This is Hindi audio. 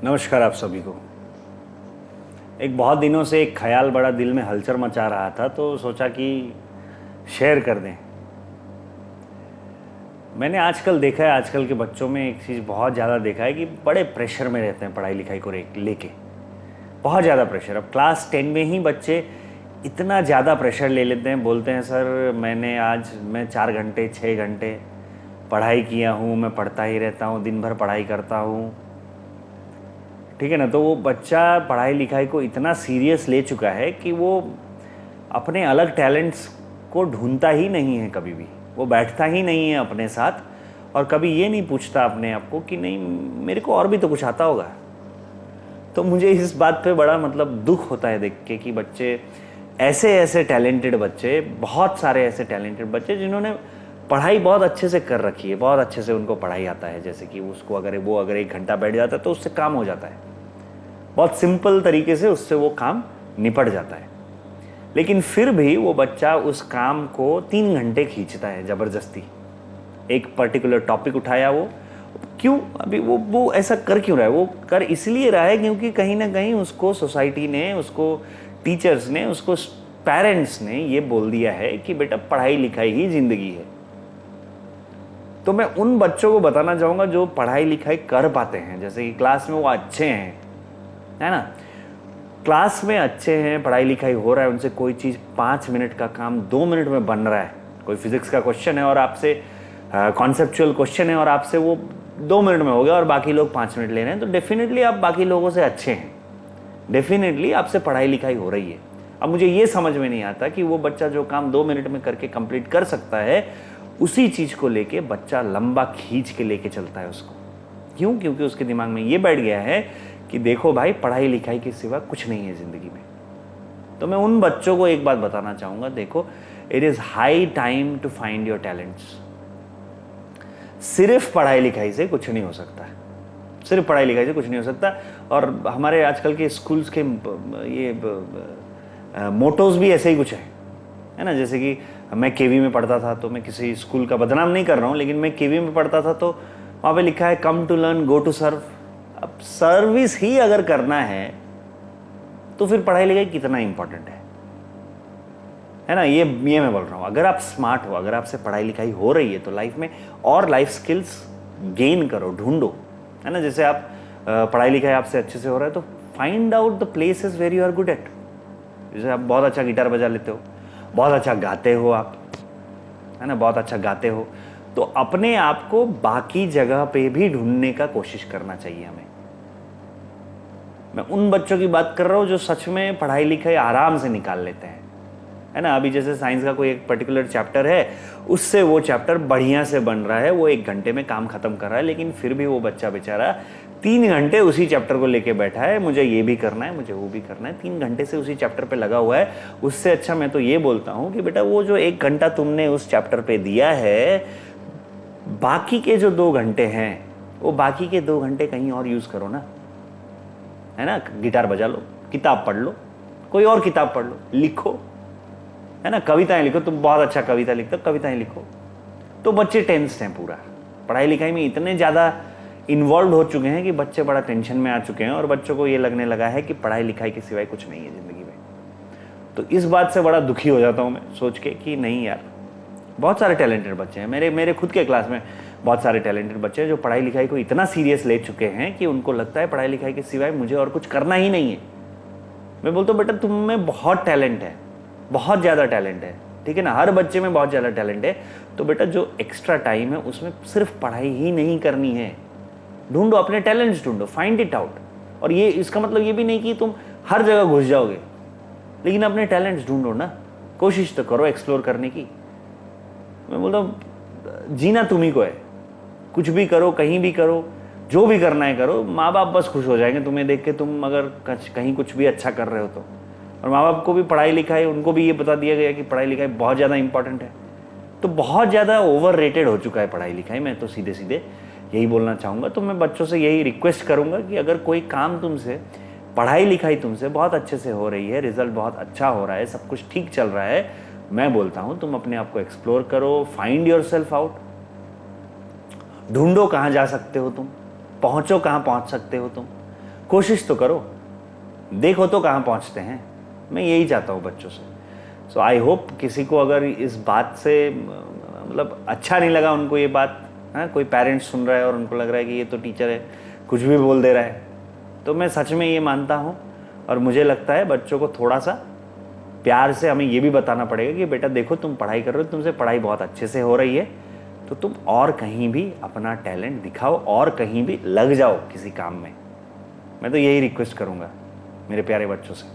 नमस्कार आप सभी को। एक बहुत दिनों से एक ख्याल बड़ा दिल में हलचल मचा रहा था, तो सोचा कि शेयर कर दें। मैंने आजकल देखा है, आजकल के बच्चों में एक चीज़ बहुत ज़्यादा देखा है कि बड़े प्रेशर में रहते हैं पढ़ाई लिखाई को लेके। बहुत ज़्यादा प्रेशर। अब क्लास 10 में ही बच्चे इतना ज़्यादा प्रेशर ले लेते हैं, बोलते हैं सर मैं 4 घंटे 6 घंटे पढ़ाई किया हूँ, मैं पढ़ता ही रहता हूँ, दिन भर पढ़ाई करता हूँ। ठीक है ना। तो वो बच्चा पढ़ाई लिखाई को इतना सीरियस ले चुका है कि वो अपने अलग टैलेंट्स को ढूंढता ही नहीं है। कभी भी वो बैठता ही नहीं है अपने साथ और कभी ये नहीं पूछता अपने आप को कि नहीं मेरे को और भी तो कुछ आता होगा। तो मुझे इस बात पे बड़ा दुख होता है देख के कि बच्चे ऐसे टैलेंटेड बच्चे, बहुत सारे ऐसे टैलेंटेड बच्चे जिन्होंने पढ़ाई बहुत अच्छे से कर रखी है, बहुत अच्छे से उनको पढ़ाई आता है। जैसे कि उसको अगर 1 घंटा बैठ जाता है तो उससे काम हो जाता है, बहुत सिंपल तरीके से उससे वो काम निपट जाता है। लेकिन फिर भी वो बच्चा उस काम को 3 घंटे खींचता है ज़बरदस्ती। एक पर्टिकुलर टॉपिक उठाया, वो क्यों अभी वो ऐसा कर क्यों रहा है? वो कर इसलिए रहा है क्योंकि कहीं ना कहीं उसको सोसाइटी ने, उसको टीचर्स ने, उसको पेरेंट्स ने ये बोल दिया है कि बेटा पढ़ाई लिखाई ही ज़िंदगी है। तो मैं उन बच्चों को बताना चाहूँगा जो पढ़ाई लिखाई कर पाते हैं, जैसे कि क्लास में वो अच्छे हैं, है ना, क्लास में अच्छे हैं, पढ़ाई लिखाई हो रहा है, उनसे कोई चीज़ 5 मिनट का काम 2 मिनट में बन रहा है। कोई फिजिक्स का क्वेश्चन है और आपसे कॉन्सेप्चुअल क्वेश्चन है और आपसे वो 2 मिनट में हो गया और बाकी लोग 5 मिनट ले रहे हैं, तो डेफिनेटली आप बाकी लोगों से अच्छे हैं, डेफिनेटली आपसे पढ़ाई लिखाई हो रही है। अब मुझे ये समझ में नहीं आता कि वो बच्चा जो काम 2 मिनट में करके कंप्लीट कर सकता है, उसी चीज़ को लेके बच्चा लंबा खींच के लेके चलता है उसको। क्यों? क्योंकि उसके दिमाग में ये बैठ गया है कि देखो भाई पढ़ाई लिखाई के सिवा कुछ नहीं है ज़िंदगी में। तो मैं उन बच्चों को एक बात बताना चाहूँगा, देखो it is high time to find your talents. सिर्फ पढ़ाई लिखाई से कुछ नहीं हो सकता, सिर्फ पढ़ाई लिखाई से कुछ नहीं हो सकता। और हमारे आजकल के स्कूल्स के ये मोटोज भी ऐसे ही कुछ है ना। जैसे कि मैं केवी में पढ़ता था, तो मैं किसी स्कूल का बदनाम नहीं कर रहा हूँ, लेकिन मैं केवी में पढ़ता था तो वहाँ पे लिखा है come to learn go to serve. अब सर्विस ही अगर करना है तो फिर पढ़ाई लिखाई कितना इंपॉर्टेंट है ना। ये मैं बोल रहा हूँ, अगर आप स्मार्ट हो, अगर आपसे पढ़ाई लिखाई हो रही है तो लाइफ में और लाइफ स्किल्स गेन करो, ढूंढो, है ना। जैसे आप पढ़ाई लिखाई आपसे अच्छे से हो रहा है तो find out the places where you are good at. जैसे आप बहुत अच्छा गिटार बजा लेते हो, बहुत अच्छा गाते हो आप, है ना, बहुत अच्छा गाते हो, तो अपने आप को बाकी जगह पे भी ढूंढने का कोशिश करना चाहिए हमें। मैं उन बच्चों की बात कर रहा हूँ जो सच में पढ़ाई लिखाई आराम से निकाल लेते हैं, है ना। अभी जैसे साइंस का कोई एक पर्टिकुलर चैप्टर है, उससे वो चैप्टर बढ़िया से बन रहा है, वो 1 घंटे में काम खत्म कर रहा है, लेकिन फिर भी वो बच्चा बेचारा 3 घंटे उसी चैप्टर को लेके बैठा है, मुझे ये भी करना है, मुझे वो भी करना है, 3 घंटे से उसी चैप्टर पे लगा हुआ है। उससे अच्छा मैं तो ये बोलता हूँ कि बेटा वो जो 1 घंटा तुमने उस चैप्टर पे दिया है, बाकी के जो 2 घंटे हैं, वो बाकी के 2 घंटे कहीं और यूज़ करो ना, है ना। गिटार बजा लो, किताब पढ़ लो, कोई और किताब पढ़ लो, लिखो, है ना, कविताएं लिखो। तुम बहुत अच्छा कविता लिखते हो, कविताएं लिखो। तो बच्चे टेंस्ड हैं, पूरा पढ़ाई लिखाई में इतने ज़्यादा इन्वॉल्व हो चुके हैं कि बच्चे बड़ा टेंशन में आ चुके हैं और बच्चों को ये लगने लगा है कि पढ़ाई लिखाई के सिवाय कुछ नहीं है ज़िंदगी में। तो इस बात से बड़ा दुखी हो जाता हूँ मैं सोच के कि नहीं यार, बहुत सारे टैलेंटेड बच्चे हैं। मेरे खुद के क्लास में बहुत सारे टैलेंटेड बच्चे हैं जो पढ़ाई लिखाई को इतना सीरियस ले चुके हैं कि उनको लगता है पढ़ाई लिखाई के सिवाय मुझे और कुछ करना ही नहीं है। मैं बोलता हूँ बेटा तुम में बहुत टैलेंट है, बहुत ज़्यादा टैलेंट है, ठीक है ना, हर बच्चे में बहुत ज़्यादा टैलेंट है। तो बेटा जो एक्स्ट्रा टाइम है उसमें सिर्फ पढ़ाई ही नहीं करनी है, ढूंढो अपने टैलेंट्स, ढूंढो, फाइंड इट आउट। और ये इसका मतलब ये भी नहीं कि तुम हर जगह घुस जाओगे, लेकिन अपने टैलेंट्स ढूंढो ना, कोशिश तो करो एक्सप्लोर करने की। मैं बोलता हूँ जीना तुम्ही को है, कुछ भी करो, कहीं भी करो, जो भी करना है करो, माँ बाप बस खुश हो जाएंगे तुम्हें देख के, तुम अगर कहीं कुछ भी अच्छा कर रहे हो तो। और माँ बाप को भी पढ़ाई लिखाई, उनको भी ये बता दिया गया कि पढ़ाई लिखाई बहुत ज़्यादा इंपॉर्टेंट है। तो बहुत ज़्यादा ओवर रेटेड हो चुका है पढ़ाई लिखाई, मैं तो सीधे सीधे यही बोलना चाहूँगा। तो मैं बच्चों से यही रिक्वेस्ट करूँगा कि अगर कोई काम तुमसे, पढ़ाई लिखाई तुमसे बहुत अच्छे से हो रही है, रिजल्ट बहुत अच्छा हो रहा है, सब कुछ ठीक चल रहा है, मैं बोलता हूँ तुम अपने आप को एक्सप्लोर करो, फाइंड योर सेल्फ आउट, ढूंढो कहाँ जा सकते हो तुम, पहुँचो कहाँ पहुँच सकते हो तुम, कोशिश तो करो, देखो तो कहाँ पहुँचते हैं। मैं यही चाहता हूँ बच्चों से। सो आई होप किसी को अगर इस बात से मतलब अच्छा नहीं लगा उनको ये बात, हाँ, कोई पेरेंट्स सुन रहा है और उनको लग रहा है कि ये तो टीचर है कुछ भी बोल दे रहा है, तो मैं सच में ये मानता हूँ और मुझे लगता है बच्चों को थोड़ा सा प्यार से हमें ये भी बताना पड़ेगा कि बेटा देखो तुम पढ़ाई कर रहे हो, तुमसे पढ़ाई बहुत अच्छे से हो रही है, तो तुम और कहीं भी अपना टैलेंट दिखाओ और कहीं भी लग जाओ किसी काम में। मैं तो यही रिक्वेस्ट करूँगा मेरे प्यारे बच्चों से।